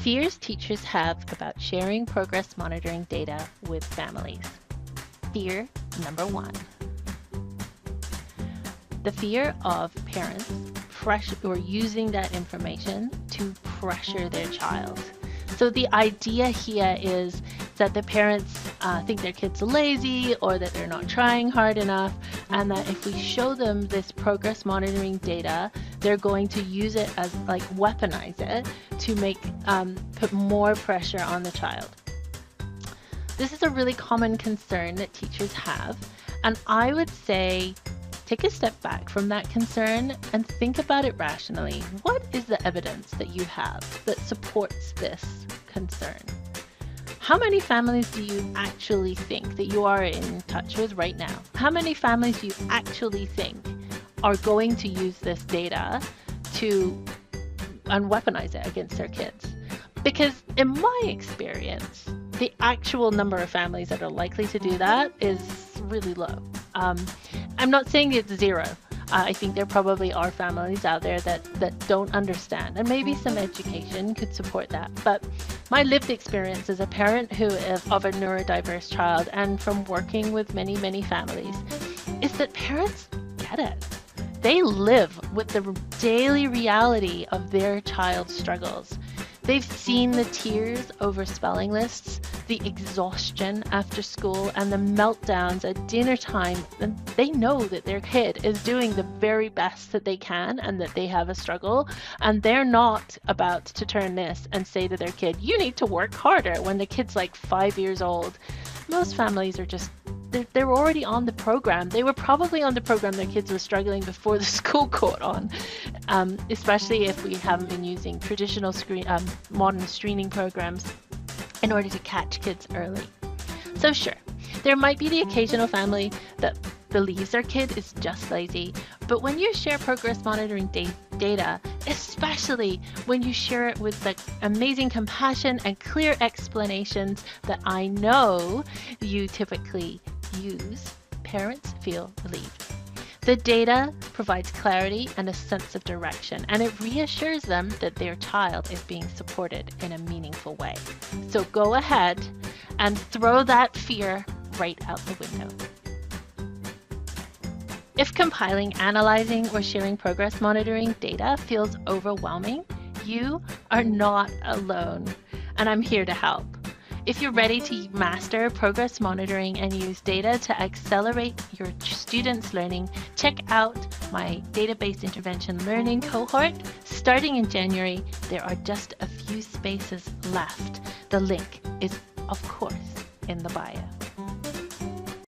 Fears teachers have about sharing progress monitoring data with families. Fear number one. The fear of parents using that information to pressure their child. So the idea here is that the parents think their kids are lazy or that they're not trying hard enough, and that if we show them this progress monitoring data, they're going to use it as weaponize it to put more pressure on the child. This is a really common concern that teachers have, and I would say take a step back from that concern and think about it rationally. What is the evidence that you have that supports this concern? How many families do you actually think that you are in touch with right now? How many families do you actually think are going to use this data and weaponize it against their kids? Because in my experience, the actual number of families that are likely to do that is really low. I'm not saying it's zero. I think there probably are families out there that don't understand, and maybe some education could support that. But my lived experience as a parent who is of a neurodiverse child, and from working with many, many families, is that parents get it. They live with the daily reality of their child's struggles. They've seen the tears over spelling lists, the exhaustion after school, and the meltdowns at dinner time. And they know that their kid is doing the very best that they can and that they have a struggle. And they're not about to turn this and say to their kid, you need to work harder, when the kid's like 5 years old. Most families are just they're already on the program. They were probably on the program their kids were struggling before the school caught on, especially if we haven't been using traditional modern screening programs in order to catch kids early. So sure, there might be the occasional family that believes their kid is just lazy, but when you share progress monitoring data, especially when you share it with the amazing compassion and clear explanations that I know you typically use, parents feel relieved. The data provides clarity and a sense of direction, and it reassures them that their child is being supported in a meaningful way. So go ahead and throw that fear right out the window. If compiling, analyzing, or sharing progress monitoring data feels overwhelming, you are not alone, and I'm here to help. If you're ready to master progress monitoring and use data to accelerate your students' learning, check out my database intervention learning cohort. Starting in January, there are just a few spaces left. The link is, of course, in the bio.